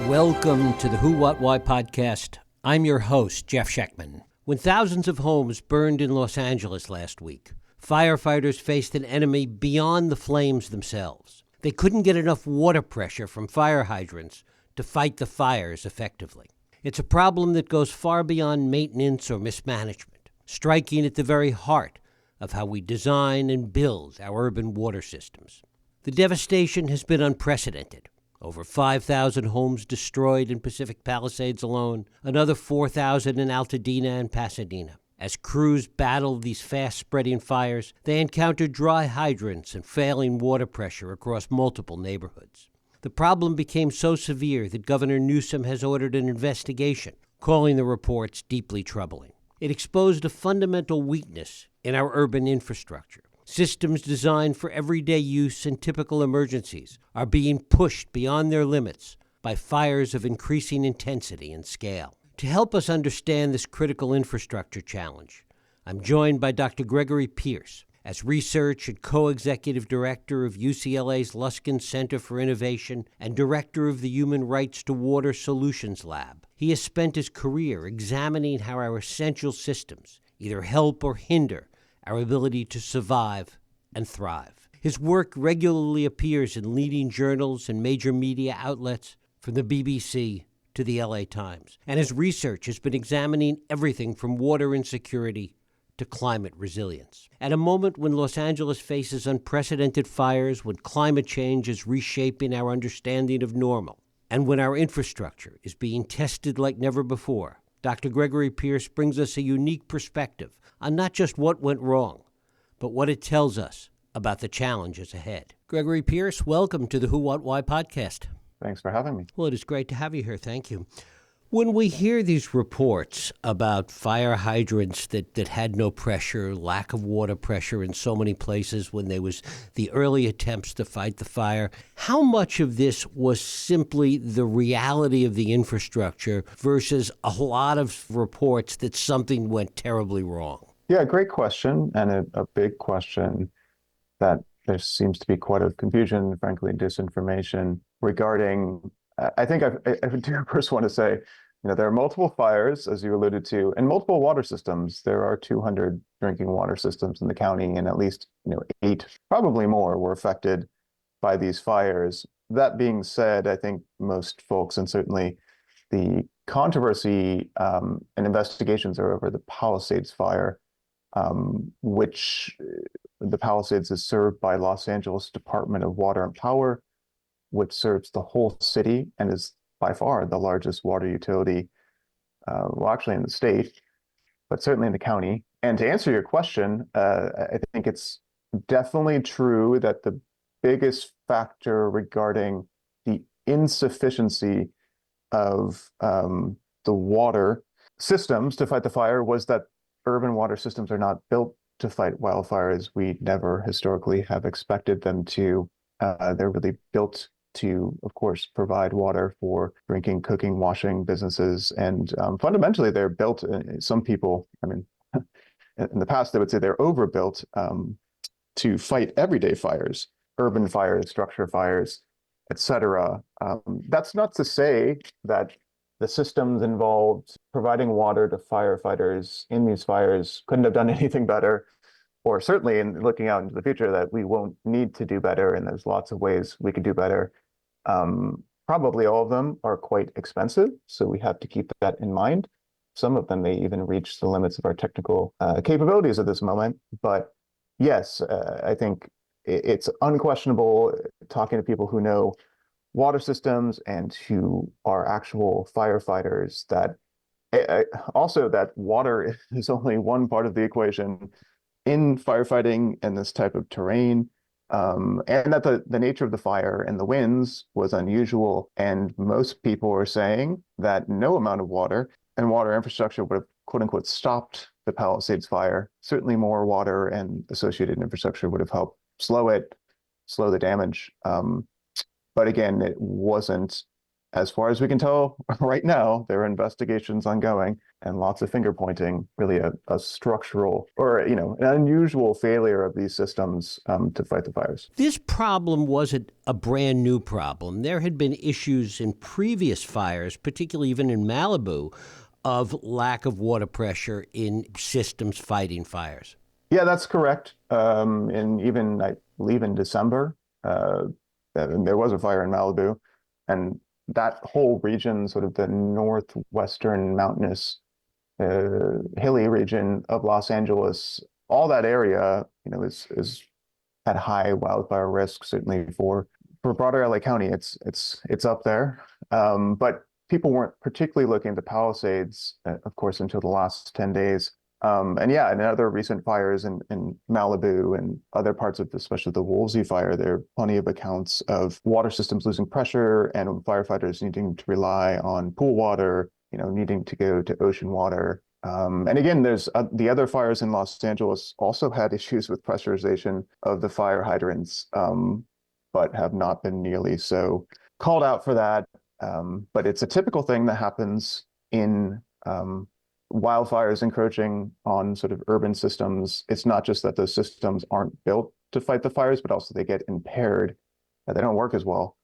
Welcome to the Who, What, Why podcast. I'm your host, Jeff Schechtman. When thousands of homes burned in Los Angeles last week, firefighters faced an enemy beyond the flames themselves. They couldn't get enough water pressure from fire hydrants to fight the fires effectively. It's a problem that goes far beyond maintenance or mismanagement, striking at the very heart of how we design and build our urban water systems. The devastation has been unprecedented. Over 5,000 homes destroyed in Pacific Palisades alone, another 4,000 in Altadena and Pasadena. As crews battled these fast-spreading fires, they encountered dry hydrants and failing water pressure across multiple neighborhoods. The problem became so severe that Governor Newsom has ordered an investigation, calling the reports deeply troubling. It exposed a fundamental weakness in our urban infrastructure. Systems designed for everyday use and typical emergencies are being pushed beyond their limits by fires of increasing intensity and scale. To help us understand this critical infrastructure challenge, I'm joined by Dr. Gregory Pierce. As research and co-executive director of UCLA's Luskin Center for Innovation and director of the Human Rights to Water Solutions Lab, he has spent his career examining how our essential systems either help or hinder our ability to survive and thrive. His work regularly appears in leading journals and major media outlets, from the BBC to the LA Times, and his research has been examining everything from water insecurity to climate resilience. At a moment when Los Angeles faces unprecedented fires, when climate change is reshaping our understanding of normal, and when our infrastructure is being tested like never before, Dr. Gregory Pierce brings us a unique perspective on not just what went wrong, but what it tells us about the challenges ahead. Gregory Pierce, welcome to the Who, What, Why podcast. Thanks for having me. Well, it is great to have you here. Thank you. When we hear these reports about fire hydrants that had no pressure, lack of water pressure in so many places when there was the early attempts to fight the fire, how much of this was simply the reality of the infrastructure versus a lot of reports that something went terribly wrong? Yeah, great question, and a big question that there seems to be quite a confusion, frankly, disinformation regarding. I think I do first want to say, there are multiple fires, as you alluded to, and multiple water systems. There are 200 drinking water systems in the county, and at least 8, probably more, were affected by these fires. That being said, I think most folks, and certainly the controversy and investigations are over the Palisades fire, which the Palisades is served by Los Angeles Department of Water and Power, which serves the whole city and is by far the largest water utility, actually in the state, but certainly in the county. And to answer your question, I think it's definitely true that the biggest factor regarding the insufficiency of the water systems to fight the fire was that urban water systems are not built to fight wildfires. We never historically have expected them to. They're really built to, of course, provide water for drinking, cooking, washing businesses. And fundamentally, they're built, some people, in the past, they would say they're overbuilt to fight everyday fires, urban fires, structure fires, et cetera. That's not to say that the systems involved providing water to firefighters in these fires couldn't have done anything better, or certainly in looking out into the future that we won't need to do better, and there's lots of ways we could do better. Probably all of them are quite expensive, so we have to keep that in mind. Some of them may even reach the limits of our technical capabilities at this moment. But yes, I think it's unquestionable, talking to people who know water systems and who are actual firefighters, that also that water is only one part of the equation in firefighting and this type of terrain. And that the nature of the fire and the winds was unusual. And most people were saying that no amount of water and water infrastructure would have, quote unquote, stopped the Palisades fire. Certainly more water and associated infrastructure would have helped slow the damage. But again, it wasn't as far as we can tell right now, there are investigations ongoing and lots of finger pointing, really a structural or, an unusual failure of these systems to fight the fires. This problem wasn't a brand new problem. There had been issues in previous fires, particularly even in Malibu, of lack of water pressure in systems fighting fires. Yeah, that's correct. And even, I believe, in December, there was a fire in Malibu, and that whole region, sort of the northwestern mountainous, hilly region of Los Angeles, all that area, is at high wildfire risk. Certainly for broader LA County, it's up there. But people weren't particularly looking at the Palisades, of course, until the last 10 days. And yeah, and other recent fires in Malibu and other parts of, especially the Woolsey fire, there are plenty of accounts of water systems losing pressure and firefighters needing to rely on pool water, needing to go to ocean water. And again, there's the other fires in Los Angeles also had issues with pressurization of the fire hydrants, but have not been nearly so called out for that. But it's a typical thing that happens in wildfires encroaching on sort of urban systems. It's not just that those systems aren't built to fight the fires, but also they get impaired. They don't work as well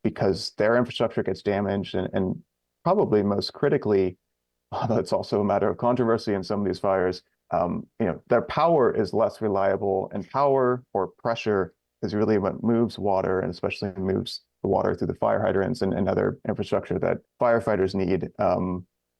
because their infrastructure gets damaged, and probably most critically, although it's also a matter of controversy in some of these fires, their power is less reliable, and power or pressure is really what moves water, and especially moves the water through the fire hydrants and other infrastructure that firefighters need.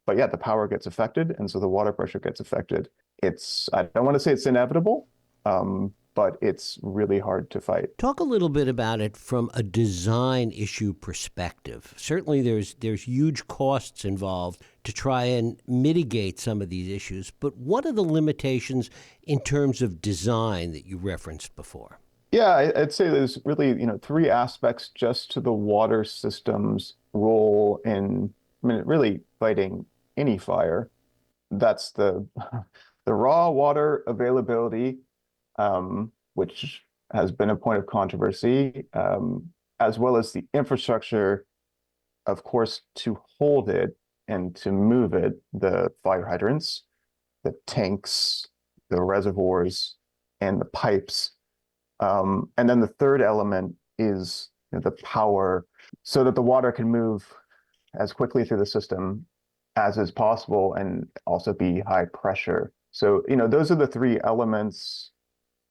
But yeah, the power gets affected, and so the water pressure gets affected. I don't want to say it's inevitable, but it's really hard to fight. Talk a little bit about it from a design issue perspective. Certainly there's huge costs involved to try and mitigate some of these issues, but what are the limitations in terms of design that you referenced before? Yeah, I'd say there's really, three aspects just to the water system's role in, really fighting any fire. That's the raw water availability, which has been a point of controversy, as well as the infrastructure, of course, to hold it and to move it, the fire hydrants, the tanks, the reservoirs, and the pipes. And then the third element is the power so that the water can move as quickly through the system as is possible and also be high pressure. So, those are the three elements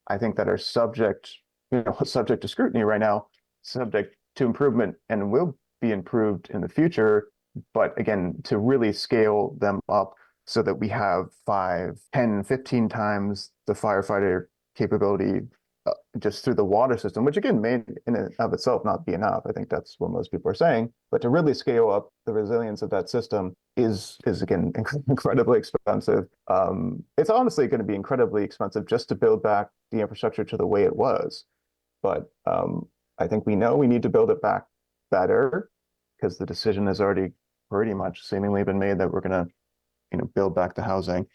I think that are subject to scrutiny right now, subject to improvement, and will be improved in the future. But again, to really scale them up so that we have 5, 10, 15 times the firefighter capability just through the water system, which again may in and of itself not be enough. I think that's what most people are saying. But to really scale up the resilience of that system is again incredibly expensive. It's honestly going to be incredibly expensive just to build back the infrastructure to the way it was. But I think we know we need to build it back better because the decision has already pretty much seemingly been made that we're going to build back the housing.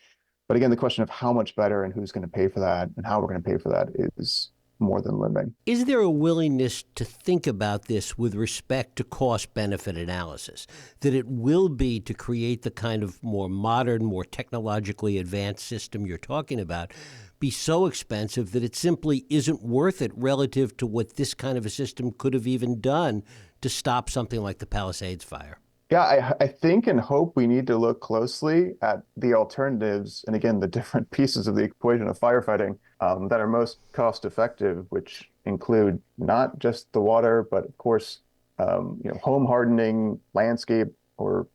But again, the question of how much better and who's going to pay for that and how we're going to pay for that is more than limiting. Is there a willingness to think about this with respect to cost-benefit analysis, that it will be to create the kind of more modern, more technologically advanced system you're talking about, be so expensive that it simply isn't worth it relative to what this kind of a system could have even done to stop something like the Palisades fire? Yeah, I think and hope we need to look closely at the alternatives and again, the different pieces of the equation of firefighting that are most cost effective, which include not just the water, but of course, home hardening, landscape or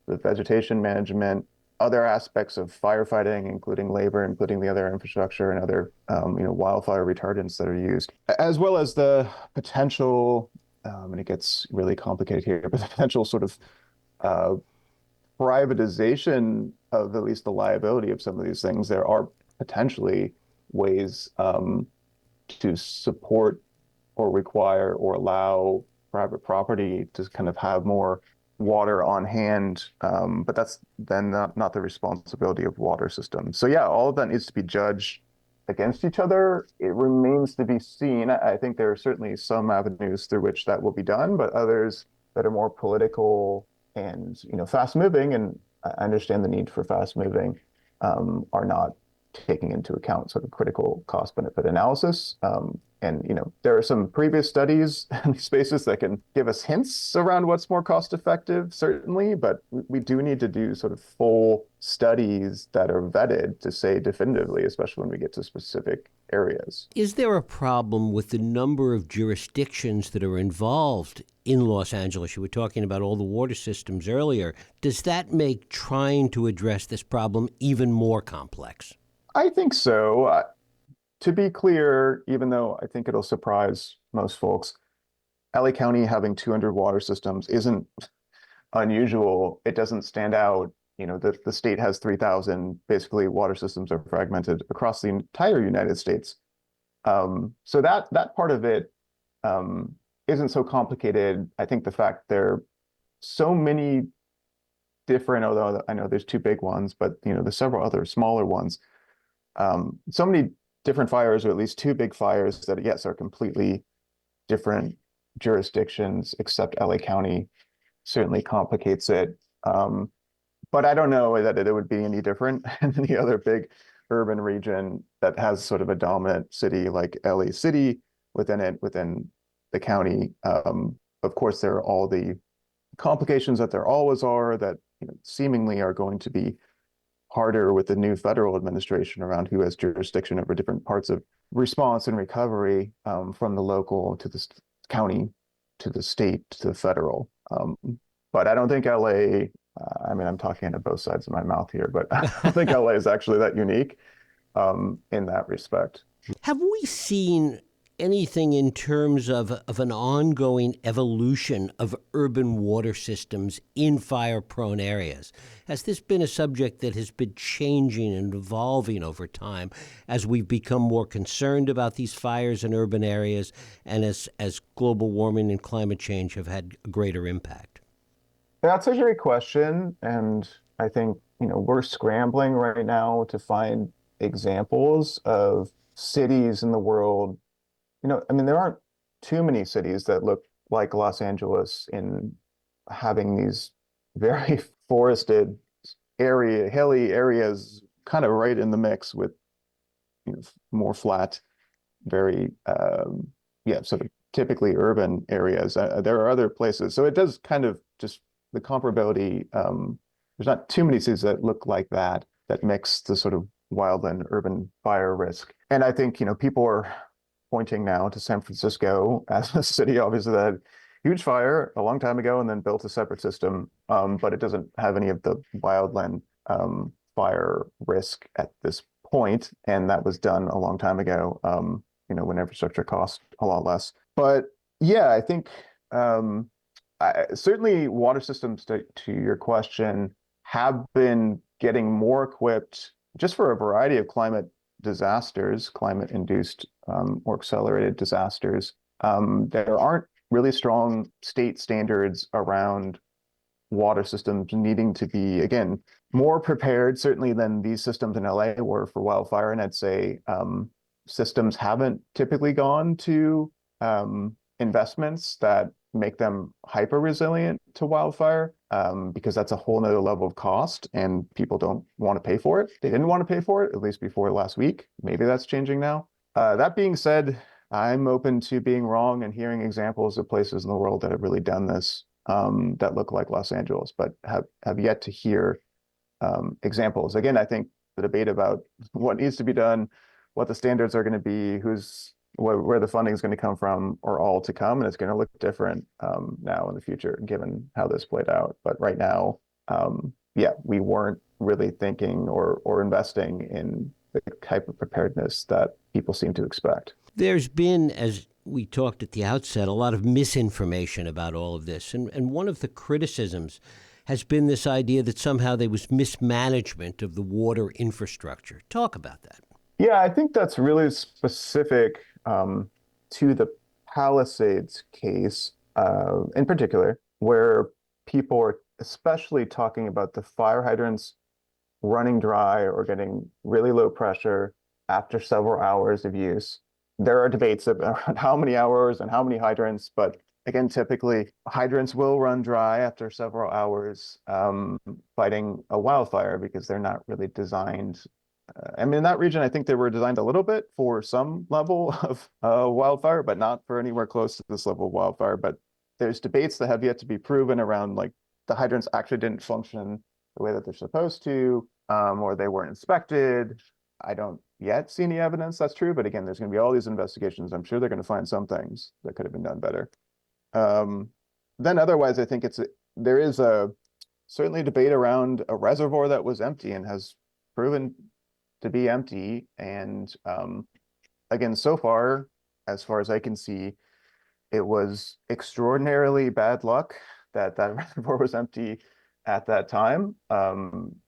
the vegetation management, other aspects of firefighting, including labor, including the other infrastructure and other, wildfire retardants that are used, as well as the potential, and it gets really complicated here, but the potential sort of privatization of at least the liability of some of these things. There are potentially ways to support or require or allow private property to kind of have more water on hand, but that's then not the responsibility of water systems. So yeah, all of that needs to be judged against each other. It remains to be seen. I think there are certainly some avenues through which that will be done, but others that are more political and fast moving, and I understand the need for fast moving, are not taking into account sort of critical cost benefit analysis. And there are some previous studies in these spaces that can give us hints around what's more cost effective, certainly, but we do need to do sort of full studies that are vetted to say definitively, especially when we get to specific areas. Is there a problem with the number of jurisdictions that are involved in Los Angeles? You were talking about all the water systems earlier. Does that make trying to address this problem even more complex? I think so. To be clear, even though I think it'll surprise most folks, LA County having 200 water systems isn't unusual. It doesn't stand out. The state has 3,000. Basically, water systems are fragmented across the entire United States. So that part of it isn't so complicated. I think the fact there are so many different, although I know there's two big ones, but there's several other smaller ones. So many different fires, or at least two big fires that, yes, are completely different jurisdictions, except LA County certainly complicates it. But I don't know that it would be any different in any other big urban region that has sort of a dominant city like LA City within the county. Of course, there are all the complications that there always are that seemingly are going to be harder with the new federal administration around who has jurisdiction over different parts of response and recovery, from the local to the county to the state to the federal. But I don't think LA, I mean, I'm talking out both sides of my mouth here, but I don't think LA is actually that unique in that respect. Have we seen anything in terms of an ongoing evolution of urban water systems in fire-prone areas? Has this been a subject that has been changing and evolving over time as we've become more concerned about these fires in urban areas and as global warming and climate change have had a greater impact? That's a great question. And I think, we're scrambling right now to find examples of cities in the world. I mean, there aren't too many cities that look like Los Angeles in having these very forested hilly areas kind of right in the mix with more flat, very sort of typically urban areas. There are other places, so it does kind of just the comparability. There's not too many cities that look like that mix the sort of wildland urban fire risk. And I think people are pointing now to San Francisco as a city, obviously, that had huge fire a long time ago and then built a separate system, but it doesn't have any of the wildland fire risk at this point, and that was done a long time ago, when infrastructure cost a lot less. But yeah, I think certainly water systems, to your question, have been getting more equipped just for a variety of climate disasters, climate-induced or accelerated disasters. There aren't really strong state standards around water systems needing to be, again, more prepared, certainly, than these systems in LA were for wildfire. And I'd say systems haven't typically gone to investments that make them hyper resilient to wildfire, because that's a whole nother level of cost and people don't want to pay for it. They didn't want to pay for it, at least before last week. Maybe that's changing now. That being said, I'm open to being wrong and hearing examples of places in the world that have really done this, that look like Los Angeles, but have yet to hear examples. Again, I think the debate about what needs to be done, what the standards are going to be, where the funding is going to come from, are all to come, and it's going to look different now in the future, given how this played out. But right now, we weren't really thinking or investing in the type of preparedness that people seem to expect. There's been, as we talked at the outset, a lot of misinformation about all of this. And one of the criticisms has been this idea that somehow there was mismanagement of the water infrastructure. Talk about that. Yeah, I think that's really specific to the Palisades case in particular, where people are especially talking about the fire hydrants running dry or getting really low pressure after several hours of use. There are debates about how many hours and how many hydrants, but again, typically hydrants will run dry after several hours fighting a wildfire because they're not really designed. I mean, in that region, I think they were designed a little bit for some level of wildfire, but not for anywhere close to this level of wildfire. But there's debates that have yet to be proven around like the hydrants actually didn't function the way that they're supposed to, or they weren't inspected. I don't yet see any evidence that's true, but again, there's going to be all these investigations. I'm sure they're going to find some things that could have been done better. Then otherwise, I think there is a certainly debate around a reservoir that was empty and has proven to be empty. And again, so far as I can see, it was extraordinarily bad luck that that reservoir was empty at that time.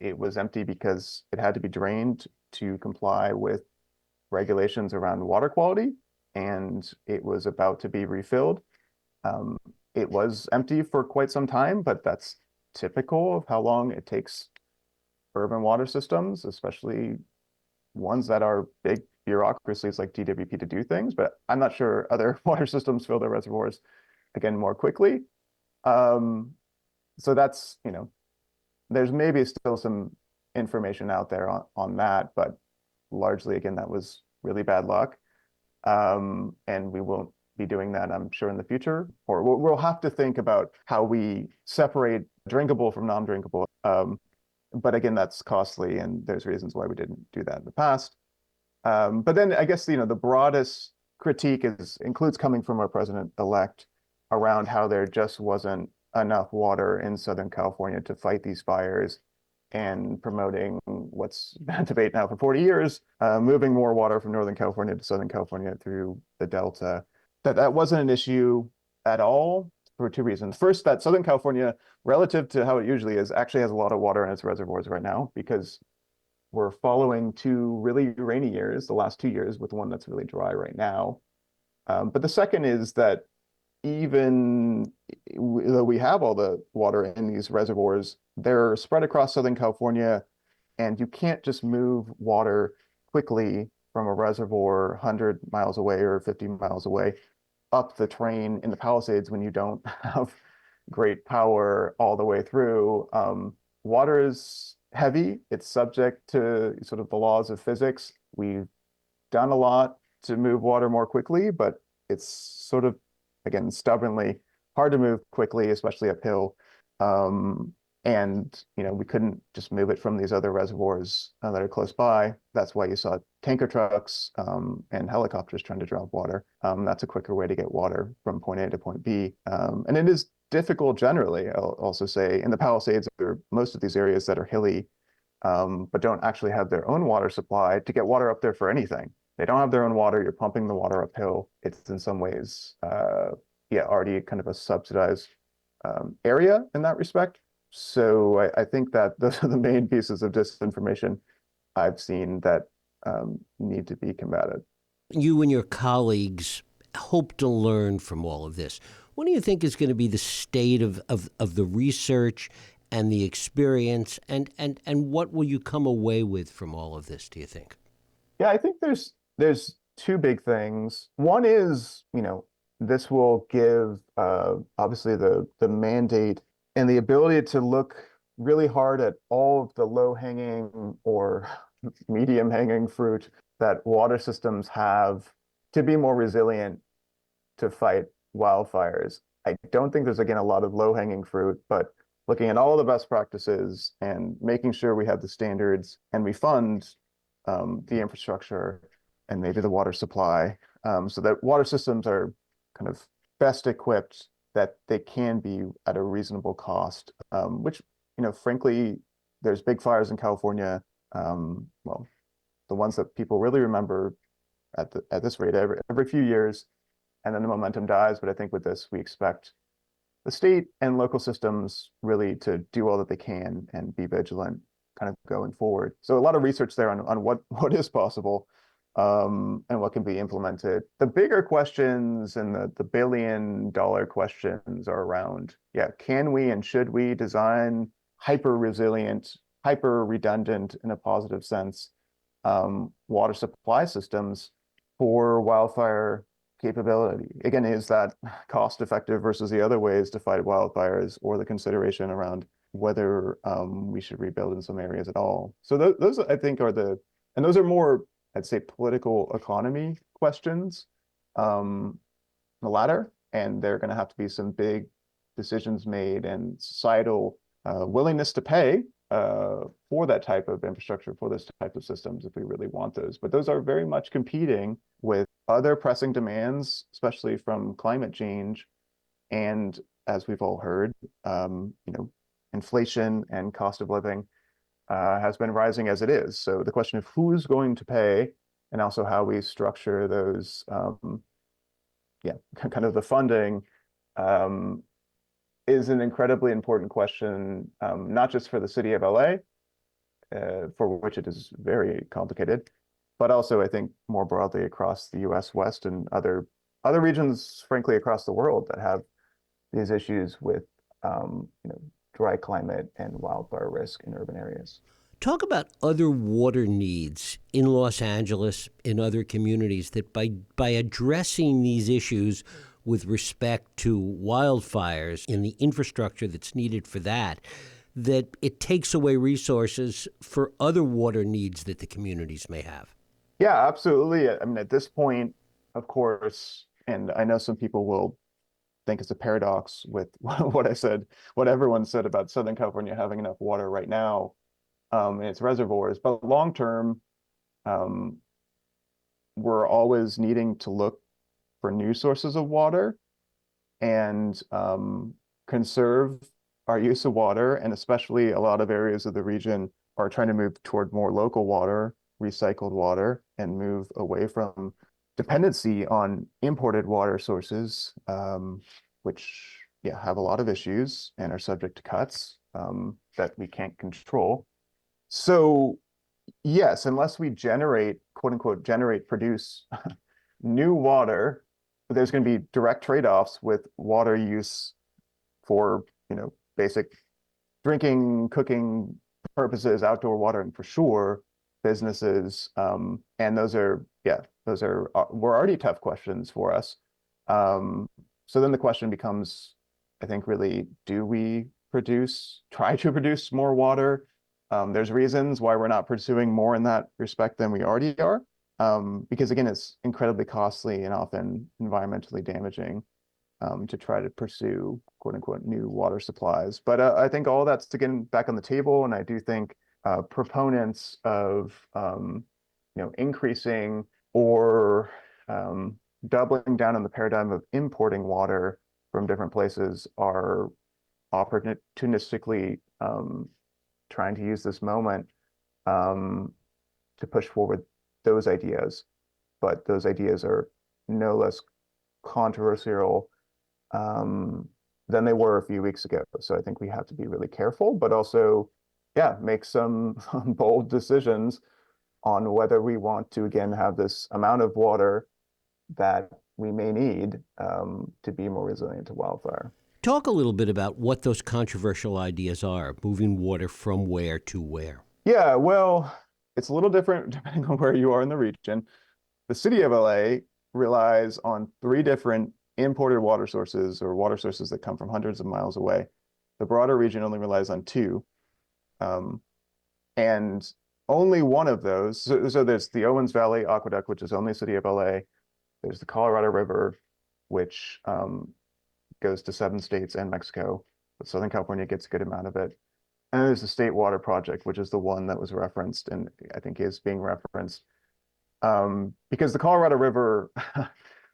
It was empty because it had to be drained to comply with regulations around water quality, and it was about to be refilled. It was empty for quite some time, but that's typical of how long it takes urban water systems, especially ones that are big bureaucracies like DWP, to do things. But I'm not sure other water systems fill their reservoirs again more quickly. So that's, there's maybe still some information out there on that, but largely, again, that was really bad luck. And we won't be doing that, I'm sure, in the future, or we'll have to think about how we separate drinkable from non-drinkable. But again, that's costly, and there's reasons why we didn't do that in the past. But then I guess, the broadest critique includes coming from our president-elect around how there just wasn't enough water in Southern California to fight these fires, and promoting what's been a debate now for 40 years, moving more water from Northern California to Southern California through the Delta. That wasn't an issue at all for two reasons. First, that Southern California, relative to how it usually is, actually has a lot of water in its reservoirs right now, because we're following two really rainy years, the last 2 years, with one that's really dry right now. But the second is that even though we have all the water in these reservoirs, they're spread across Southern California, and you can't just move water quickly from a reservoir 100 miles away or 50 miles away up the train in the Palisades when you don't have great power all the way through. Water is heavy. It's subject to sort of the laws of physics. We've done a lot to move water more quickly, but it's sort of, again, stubbornly hard to move quickly, especially uphill. And we couldn't just move it from these other reservoirs that are close by. That's why you saw tanker trucks and helicopters trying to drop water. That's a quicker way to get water from point A to point B. And it is difficult generally, I'll also say, in the Palisades, or most of these areas that are hilly, but don't actually have their own water supply, to get water up there for anything. They don't have their own water. You're pumping the water uphill. It's in some ways, already kind of a subsidized area in that respect. So I think that those are the main pieces of disinformation I've seen that need to be combated. You and your colleagues hope to learn from all of this. What do you think is going to be the state of the research and the experience, and what will you come away with from all of this, do you think? Yeah, I think there's two big things. One is, this will give obviously the mandate and the ability to look really hard at all of the low-hanging or medium-hanging fruit that water systems have to be more resilient to fight wildfires. I don't think there's, again, a lot of low-hanging fruit, but looking at all the best practices and making sure we have the standards and we fund the infrastructure and maybe the water supply, so that water systems are kind of best equipped, that they can be at a reasonable cost, which, frankly, there's big fires in California. Well, the ones that people really remember at this rate every few years, and then the momentum dies. But I think with this, we expect the state and local systems really to do all that they can and be vigilant kind of going forward. So a lot of research there on what is possible, and what can be implemented. The bigger questions and the billion-dollar questions are around, can we and should we design hyper-resilient, hyper-redundant, in a positive sense, water supply systems for wildfire capability. Again, is that cost effective versus the other ways to fight wildfires, or the consideration around whether we should rebuild in some areas at all? So those I think are and those are more, I'd say, political economy questions, the latter, and there are going to have to be some big decisions made and societal willingness to pay for that type of infrastructure, for those type of systems, if we really want those. But those are very much competing with other pressing demands, especially from climate change. And as we've all heard, inflation and cost of living has been rising as it is. So the question of who's going to pay, and also how we structure those, kind of the funding, is an incredibly important question, not just for the city of LA, for which it is very complicated, but also I think more broadly across the US West and other regions, frankly, across the world that have these issues with dry climate and wildfire risk in urban areas. Talk about other water needs in Los Angeles, in other communities, that by addressing these issues with respect to wildfires and the infrastructure that's needed for that it takes away resources for other water needs that the communities may have. Yeah, absolutely. I mean, at this point, of course, and I know some people will think it's a paradox with what I said, what everyone said about Southern California having enough water right now in its reservoirs, but long term, we're always needing to look for new sources of water and conserve our use of water. And especially a lot of areas of the region are trying to move toward more local water, recycled water, and move away from dependency on imported water sources, which have a lot of issues and are subject to cuts that we can't control. So yes, unless we generate, quote unquote, produce new water, there's going to be direct trade-offs with water use for, basic drinking, cooking purposes, outdoor watering for sure, businesses. And those are were already tough questions for us. So then the question becomes, I think, really, do we try to produce more water? There's reasons why we're not pursuing more in that respect than we already are. Because again, it's incredibly costly and often environmentally damaging to try to pursue, quote unquote, new water supplies. But I think all that's again back on the table. And I do think proponents of, increasing or doubling down on the paradigm of importing water from different places are opportunistically trying to use this moment to push forward those ideas. But those ideas are no less controversial than they were a few weeks ago. So I think we have to be really careful, but also, make some bold decisions on whether we want to, again, have this amount of water that we may need to be more resilient to wildfire. Talk a little bit about what those controversial ideas are, moving water from where to where. Yeah, well, it's a little different depending on where you are in the region. The city of LA relies on 3 different imported water sources, or water sources that come from hundreds of miles away. The broader region only relies on 2. And only one of those, so there's the Owens Valley Aqueduct, which is only city of LA. There's the Colorado River, which goes to 7 states and Mexico, but Southern California gets a good amount of it. And there's the State Water Project, which is the one that was referenced and I think is being referenced. Because the Colorado River,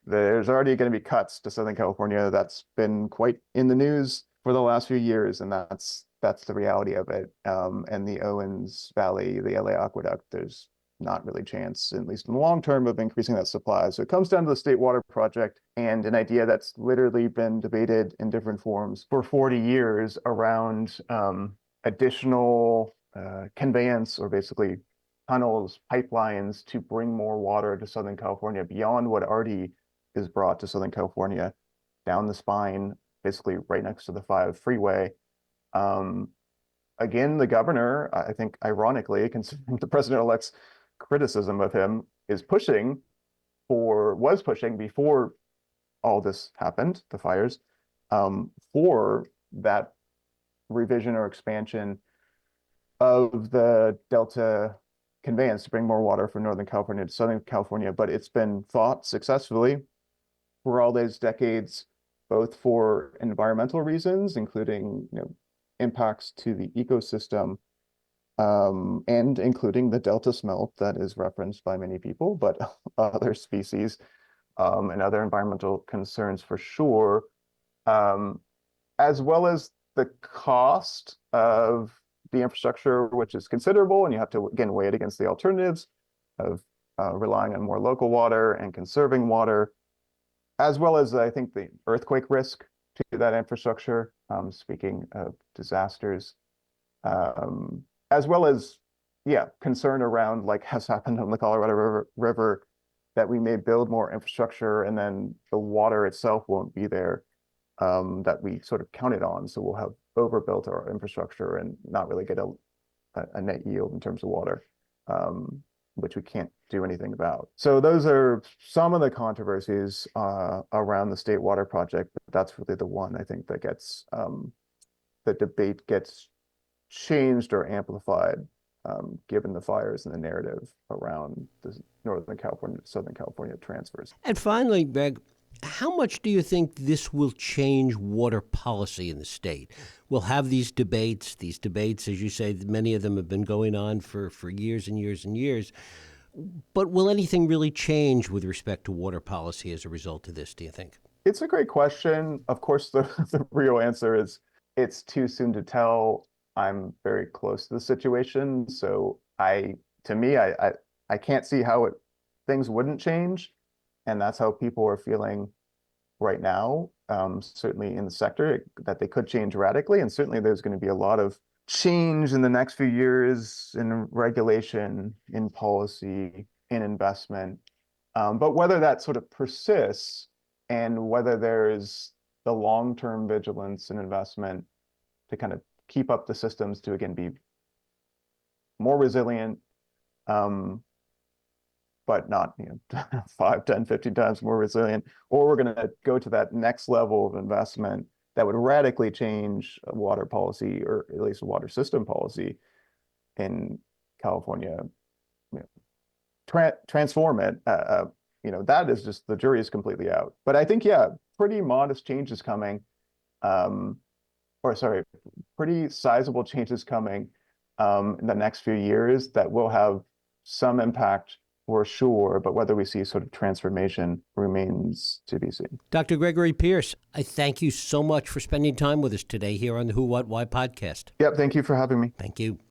there's already going to be cuts to Southern California. That's been quite in the news for the last few years, and that's the reality of it. And the Owens Valley, the LA Aqueduct, there's not really a chance, at least in the long term, of increasing that supply. So it comes down to the State Water Project and an idea that's literally been debated in different forms for 40 years around additional conveyance, or basically tunnels, pipelines, to bring more water to Southern California beyond what already is brought to Southern California down the spine, basically right next to the 5 freeway. Again, the governor, I think, ironically, considering the president-elect's criticism of him, is pushing was pushing before all this happened, the fires, for that revision or expansion of the Delta conveyance to bring more water from Northern California to Southern California. But it's been fought successfully for all those decades, both for environmental reasons, including impacts to the ecosystem, and including the Delta smelt that is referenced by many people, but other species, and other environmental concerns for sure, as well as the cost of the infrastructure, which is considerable, and you have to, again, weigh it against the alternatives of relying on more local water and conserving water, as well as, I think, the earthquake risk to that infrastructure, speaking of disasters, as well as, concern around, like has happened on the Colorado River, that we may build more infrastructure and then the water itself won't be there, that we sort of counted on. So we'll have overbuilt our infrastructure and not really get a net yield in terms of water, which we can't do anything about. So those are some of the controversies around the State Water Project, but that's really the one I think that gets, the debate gets changed or amplified, given the fires and the narrative around the Northern California to Southern California transfers. And finally, Greg, how much do you think this will change water policy in the state? We'll have these debates, as you say, many of them have been going on for years and years and years. But will anything really change with respect to water policy as a result of this, do you think? It's a great question. Of course, the real answer is it's too soon to tell. I'm very close to the situation. So I can't see how things wouldn't change. And that's how people are feeling right now, certainly in the sector, that they could change radically. And certainly there's going to be a lot of change in the next few years in regulation, in policy, in investment. But whether that sort of persists and whether there's the long-term vigilance and investment to kind of keep up the systems to, again, be more resilient, but not 5, 10, 15 times more resilient, or we're going to go to that next level of investment that would radically change water policy, or at least water system policy in California, transform it. That is just, the jury is completely out. But I think, pretty modest changes coming, pretty sizable changes coming in the next few years that will have some impact for sure, but whether we see sort of transformation remains to be seen. Dr. Gregory Pierce, I thank you so much for spending time with us today here on the Who, What, Why podcast. Yep, thank you for having me. Thank you.